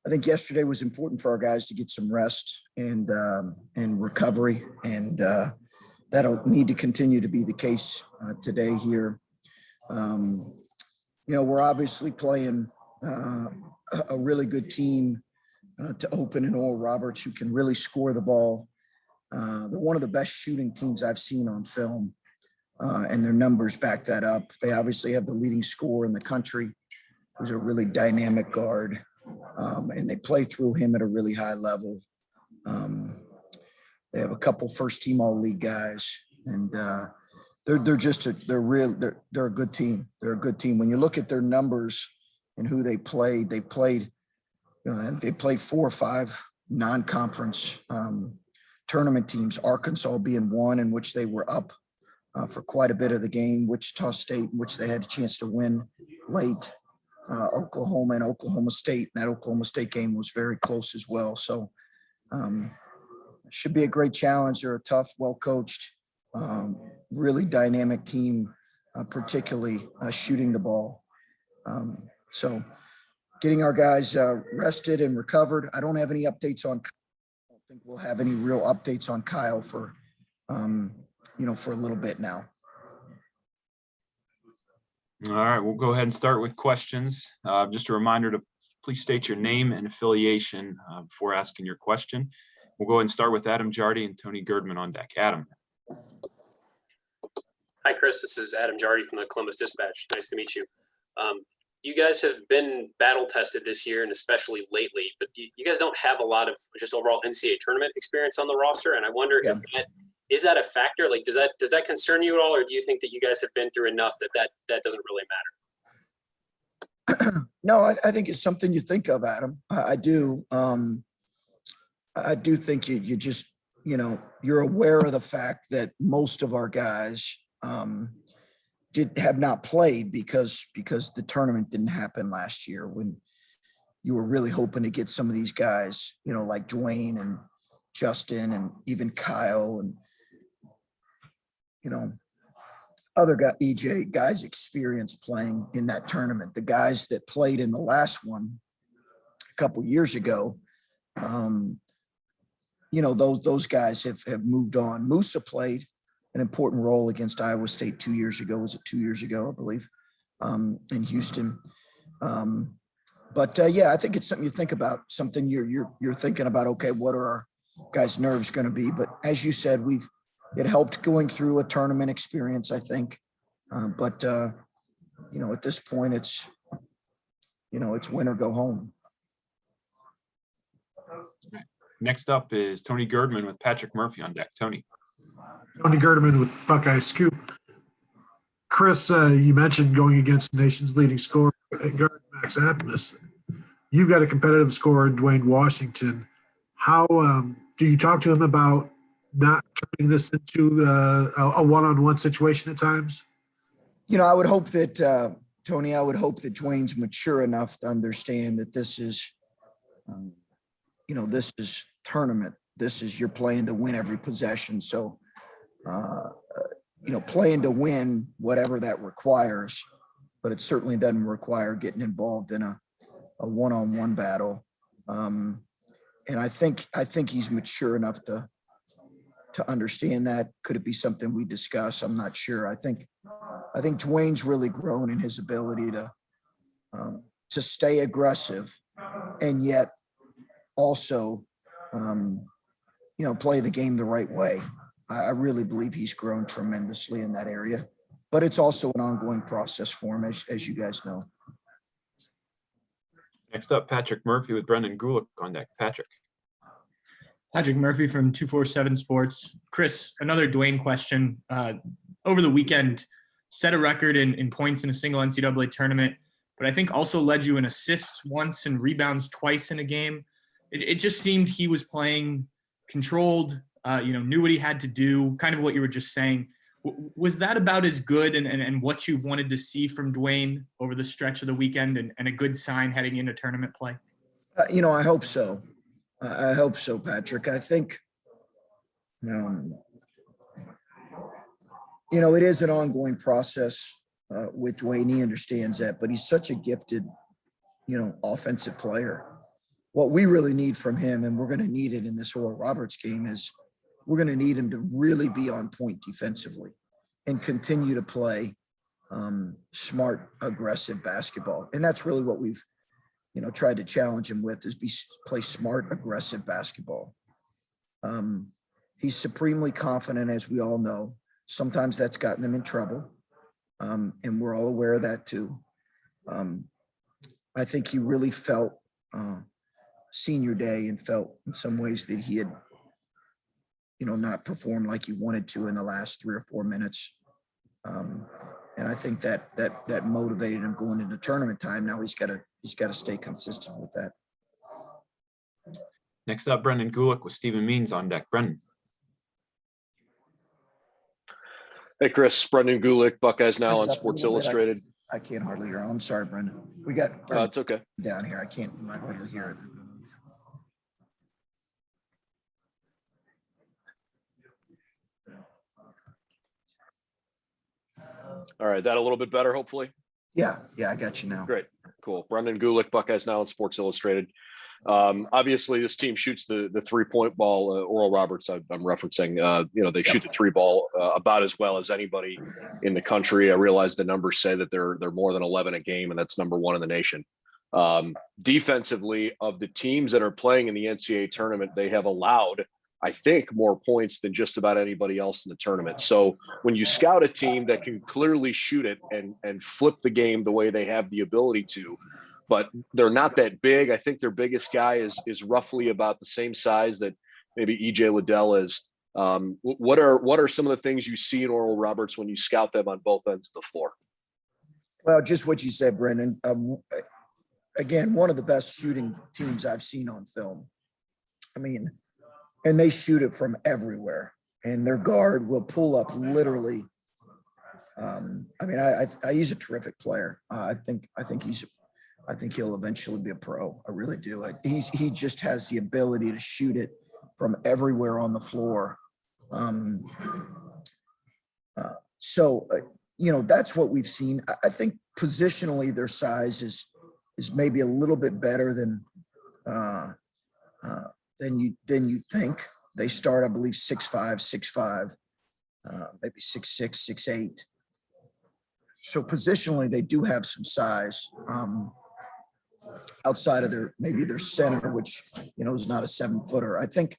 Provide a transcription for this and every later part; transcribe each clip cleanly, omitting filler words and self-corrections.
I think yesterday was important for our guys to get some rest and recovery, and that'll need to continue to be the case today here. We're obviously playing a really good team to open in Oral Roberts, who can really score the ball. They're one of the best shooting teams I've seen on film, and their numbers back that up. They obviously have the leading scorer in the country, who's a really dynamic guard, and they play through him at a really high level. They have a couple first-team all-league guys, and they're a good team. They're a good team. When you look at their numbers and who they played 4 or 5 non-conference tournament teams, Arkansas being one, in which they were up for quite a bit of the game, Wichita State, in which they had a chance to win late, Oklahoma and Oklahoma State. And that Oklahoma State game was very close as well. So should be a great challenge. They're a tough, well-coached, really dynamic team, particularly shooting the ball. So getting our guys rested and recovered. I don't have any updates on. I don't think we'll have any real updates on Kyle for for a little bit now. All right, we'll go ahead and start with questions. Just a reminder to please state your name and affiliation before asking your question. We'll go ahead and start with Adam Jardy and Tony Girdman on deck. Adam. Hi, Chris. This is Adam Jardy from the Columbus Dispatch. Nice to meet you. You guys have been battle tested this year, and especially lately, but you guys don't have a lot of just overall NCAA tournament experience on the roster. And I wonder if is that a factor? Like, does that concern you at all, or do you think that you guys have been through enough that doesn't really matter? No, I think it's something you think of, Adam. I do. I do think you just, you're aware of the fact that most of our guys have not played because the tournament didn't happen last year, when you were really hoping to get some of these guys, like Dwayne and Justin and even Kyle and, other EJ guys experience playing in that tournament. The guys that played in the last one a couple years ago, those guys have moved on. Musa played an important role against Iowa State 2 years ago. Was it 2 years ago, I believe, in Houston? I think it's something you think about, something you're thinking about. Okay, what are our guys' nerves going to be? But as you said, it helped going through a tournament experience, I think. At this point, it's win or go home. Next up is Tony Girdman with Patrick Murphy on deck. Tony. Tony Girdman with Buckeye Scoop. Chris, you mentioned going against the nation's leading scorer at guard, Max Abmas. You've got a competitive scorer in Dwayne Washington. How do you talk to him about not turning this into a one-on-one situation at times? I would hope that, Tony, Dwayne's mature enough to understand that this is, this is tournament. This is, you're playing to win every possession. So, playing to win, whatever that requires, but it certainly doesn't require getting involved in a one-on-one battle. And I think he's mature enough to understand that. Could it be something we discuss? I'm not sure. I think Dwayne's really grown in his ability to stay aggressive and yet also, play the game the right way. I really believe he's grown tremendously in that area, but it's also an ongoing process for him, as you guys know. Next up, Patrick Murphy with Brendan Gulick on deck. Patrick Murphy from 247 Sports. Chris, another Dwayne question. Over the weekend, set a record in points in a single NCAA tournament, but I think also led you in assists once and rebounds twice in a game. It just seemed he was playing controlled, knew what he had to do, kind of what you were just saying. Was that about as good and what you've wanted to see from Dwayne over the stretch of the weekend and a good sign heading into tournament play? I hope so. I hope so, Patrick. I think, it is an ongoing process with Dwayne. He understands that, but he's such a gifted, offensive player. what we really need from him, and we're going to need it in this Oral Roberts game, is we're going to need him to really be on point defensively and continue to play smart, aggressive basketball. And that's really what we've, tried to challenge him with, is play smart, aggressive basketball. He's supremely confident, as we all know. Sometimes that's gotten him in trouble. And we're all aware of that too. I think he really felt senior day and felt in some ways that he had, not performed like he wanted to in the last 3 or 4 minutes. And I think that motivated him going into tournament time. Now he's got to stay consistent with that. Next up, Brendan Gulick with Stephen Means on deck. Brendan. Hey, Chris, Brendan Gulick, Buckeyes Now on Sports Illustrated. I can't hardly hear. I'm sorry, Brendan. We got It's okay. down here. I can't hardly hear it. All right, that a little bit better, hopefully. Yeah, I got you now. Great, cool. Brendan Gulick, Buckeyes Now on Sports Illustrated. Obviously, this team shoots the 3-point ball. Oral Roberts, I'm referencing. They shoot the 3 ball about as well as anybody in the country. I realize the numbers say that they're more than 11 a game, and that's number 1 in the nation. Defensively, of the teams that are playing in the NCAA tournament, they have allowed, I think, more points than just about anybody else in the tournament. So when you scout a team that can clearly shoot it and flip the game the way they have the ability to, but they're not that big. I think their biggest guy is roughly about the same size that maybe EJ Liddell is. What are some of the things you see in Oral Roberts when you scout them on both ends of the floor? Well, just what you said, Brendan. Again, one of the best shooting teams I've seen on film. I mean, and they shoot it from everywhere. And their guard will pull up literally. He's a terrific player. I think he'll eventually be a pro. I really do. He just has the ability to shoot it from everywhere on the floor. That's what we've seen. I think positionally their size is maybe a little bit better than you think. They start, I believe, 6'5", maybe 6'6", 6'8". So positionally, they do have some size. Outside of their center, which is not a 7-footer. I think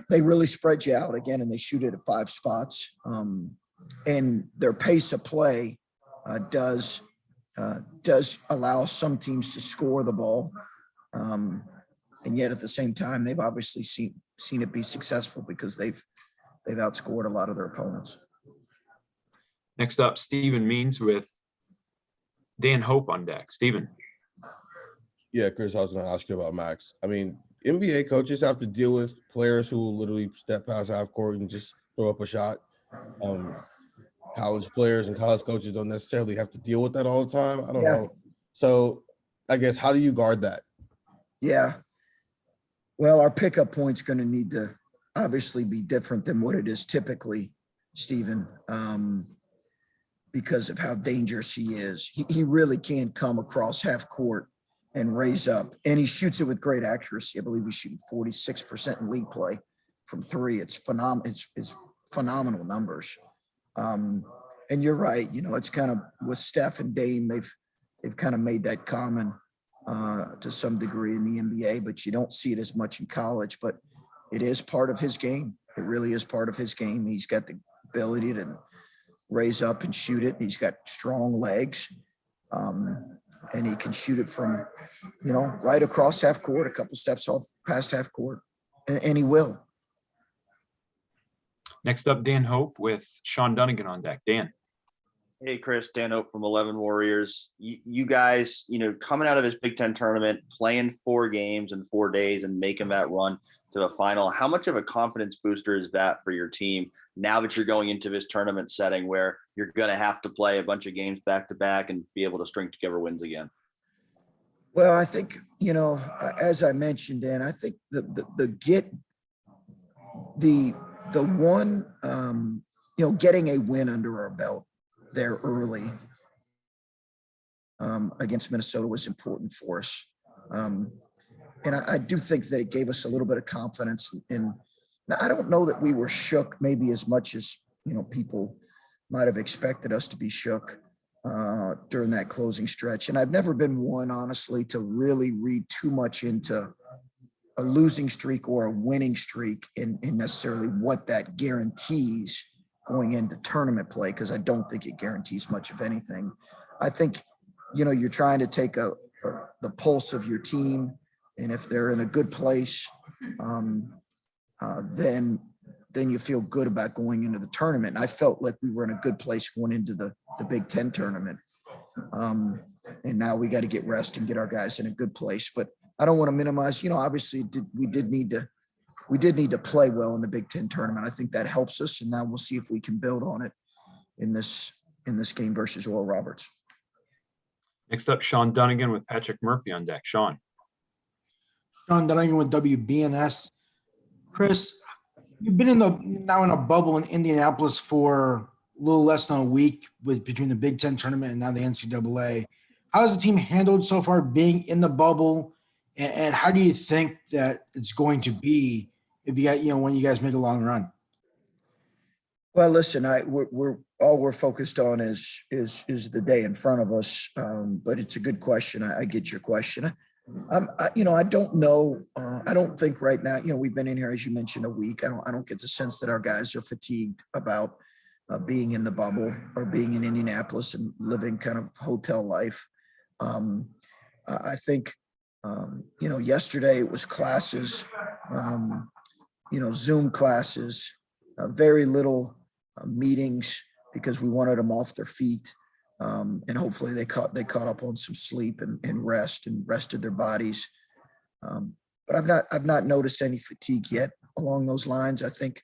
they really spread you out again, and they shoot it at 5 spots. And their pace of play does allow some teams to score the ball, and yet at the same time, they've obviously seen it be successful because they've outscored a lot of their opponents. Next up, Stephen Means with Dan Hope on deck. Stephen. Yeah, Chris, I was going to ask you about Max. I mean, NBA coaches have to deal with players who will literally step past half court and just throw up a shot. College players and college coaches don't necessarily have to deal with that all the time. I don't know. So I guess, how do you guard that? Yeah. Well, our pickup point's going to need to obviously be different than what it is typically, Stephen, because of how dangerous he is. He really can come across half court and raise up, and he shoots it with great accuracy. I believe he's shooting 46% in league play from 3. It's phenomenal. It's phenomenal numbers. And you're right. It's kind of with Steph and Dame, they've kind of made that common to some degree in the NBA, but you don't see it as much in college. But it is part of his game. It really is part of his game. He's got the ability to raise up and shoot it. He's got strong legs, and he can shoot it from, right across half court, a couple steps off past half court, and he will. Next up, Dan Hope with Sean Dunnigan on deck. Dan. Hey, Chris, Dan Hope from 11 Warriors. You guys, coming out of his Big Ten tournament, playing 4 games in 4 days and making that run to the final, how much of a confidence booster is that for your team now that you're going into this tournament setting where you're going to have to play a bunch of games back to back and be able to string together wins again? Well, I think, as I mentioned, Dan, I think the one, getting a win under our belt there early against Minnesota was important for us. And I do think that it gave us a little bit of confidence. Now, I don't know that we were shook maybe as much as, people might have expected us to be shook during that closing stretch. And I've never been one, honestly, to really read too much into a losing streak or a winning streak in necessarily what that guarantees going into tournament play, because I don't think it guarantees much of anything. I think, you're trying to take the pulse of your team, and if they're in a good place, then you feel good about going into the tournament. And I felt like we were in a good place going into the Big Ten tournament. And now we got to get rest and get our guys in a good place. But I don't want to minimize, obviously we did need to play well in the Big Ten tournament. I think that helps us. And now we'll see if we can build on it in this game versus Oral Roberts. Next up, Sean Dunnigan with Patrick Murphy on deck. Sean. Sean Dunnigan with WBNS. Chris, you've been now in a bubble in Indianapolis for a little less than a week between the Big Ten tournament and now the NCAA. How has the team handled so far being in the bubble, and how do you think that it's going to be if you got when you guys make a long run? Well, listen, we're focused on is the day in front of us, but it's a good question. I get your question. I don't know. I don't think right now, we've been in here, as you mentioned, a week. I don't get the sense that our guys are fatigued about being in the bubble or being in Indianapolis and living kind of hotel life. I think, yesterday it was classes, Zoom classes, very little meetings because we wanted them off their feet. And hopefully they caught up on some sleep and rested their bodies. But I've not noticed any fatigue yet along those lines. I think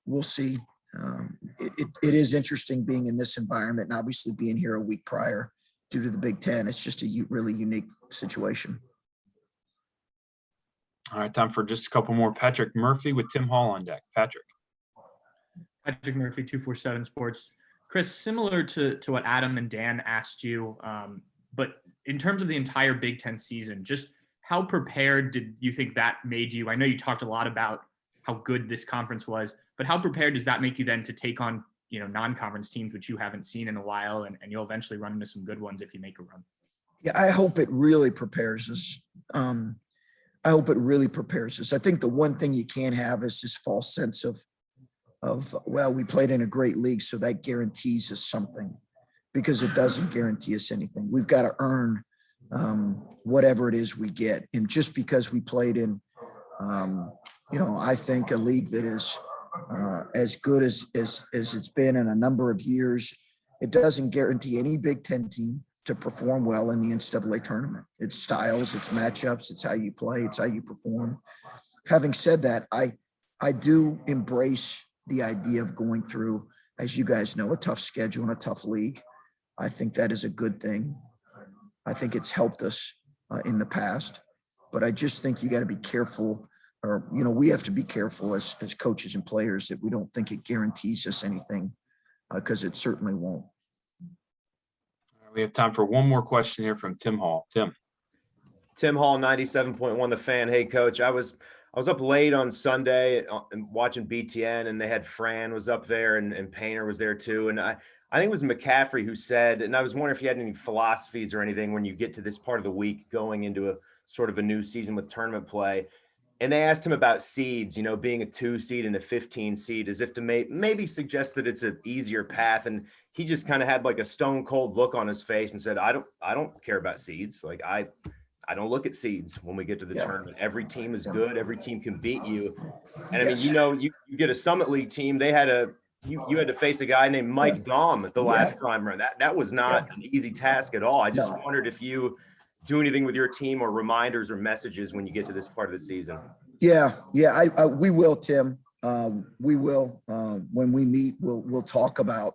we'll see. It is interesting being in this environment and obviously being here a week prior due to the Big Ten. It's just a really unique situation. All right, time for just a couple more. Patrick Murphy with Tim Hall on deck. Patrick. Patrick Murphy, 247 Sports. Chris, similar to what Adam and Dan asked you, but in terms of the entire Big Ten season, just how prepared did you think that made you? I know you talked a lot about how good this conference was, but how prepared does that make you then to take on, non-conference teams, which you haven't seen in a while, and you'll eventually run into some good ones if you make a run? Yeah, I hope it really prepares us. I think the one thing you can't have is this false sense of, well, we played in a great league, so that guarantees us something, because it doesn't guarantee us anything. We've got to earn whatever it is we get. And just because we played in, I think a league that is as good as it's been in a number of years, it doesn't guarantee any Big Ten team to perform well in the NCAA tournament. It's styles, it's matchups, it's how you play, it's how you perform. Having said that, I do embrace the idea of going through, as you guys know, a tough schedule and a tough league. I think that is a good thing. I think it's helped us in the past, but I just think you got to be careful, or, we have to be careful as coaches and players that we don't think it guarantees us anything, because it certainly won't. We have time for one more question here from Tim Hall. Tim Hall, 97.1 The Fan. Hey, Coach, I was up late on Sunday and watching BTN, and they had Fran was up there and Painter was there too. And I think it was McCaffrey who said, and I was wondering if you had any philosophies or anything when you get to this part of the week going into a sort of a new season with tournament play. And they asked him about seeds, being a 2 seed and a 15 seed, as if to maybe suggest that it's an easier path. And he just kind of had like a stone cold look on his face and said, I don't care about seeds. Like I don't look at seeds when we get to the tournament. Every team is good. Every team can beat you. And I mean, you get a Summit League team. They had you had to face a guy named Mike Daum at the last time run. That was not an easy task at all. I just wondered if you do anything with your team or reminders or messages when you get to this part of the season. Yeah. We will, Tim. We will. When we meet, we'll talk about.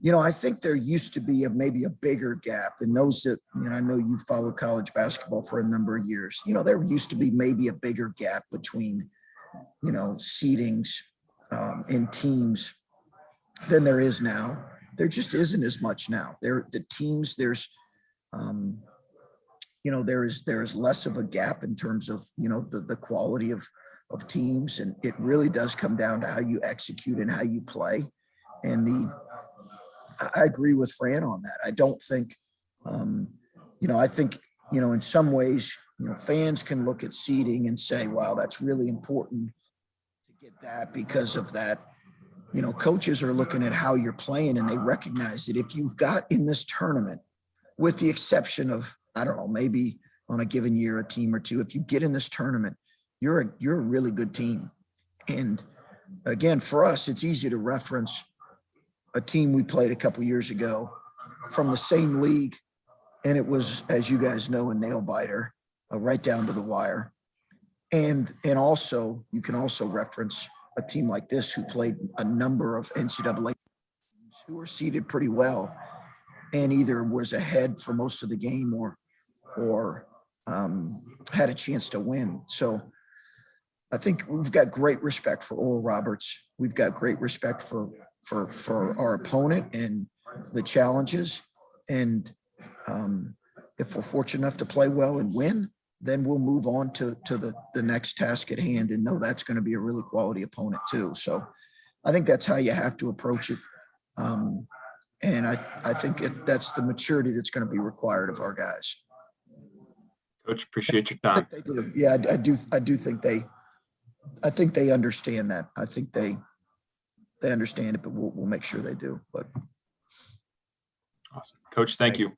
I think there used to be maybe a bigger gap, and those that, I know you followed college basketball for a number of years. There used to be maybe a bigger gap between, seedings in teams than there is now. There just isn't as much now. The teams, there's there is less of a gap in terms of, the quality of teams. And it really does come down to how you execute and how you play. And I agree with Fran on that. I don't think, I think, in some ways, fans can look at seeding and say, wow, that's really important to get that because of that. Coaches are looking at how you're playing and they recognize that if you got in this tournament, with the exception of, I don't know, maybe on a given year, a team or two, if you get in this tournament, you're a really good team. And again, for us, it's easy to reference a team we played a couple years ago from the same league. And it was, as you guys know, a nail biter, right down to the wire. And also, you can also reference a team like this who played a number of NCAA teams who were seeded pretty well and either was ahead for most of the game or had a chance to win. So I think we've got great respect for Oral Roberts. We've got great respect for our opponent and the challenges. And if we're fortunate enough to play well and win, then we'll move on to the next task at hand and know that's going to be a really quality opponent too. So I think that's how you have to approach it. And I think that's the maturity that's going to be required of our guys. Coach, appreciate your time. They do. Yeah, I do think they understand that. I think they understand it, but we'll make sure they do. But Awesome. Coach, thank you.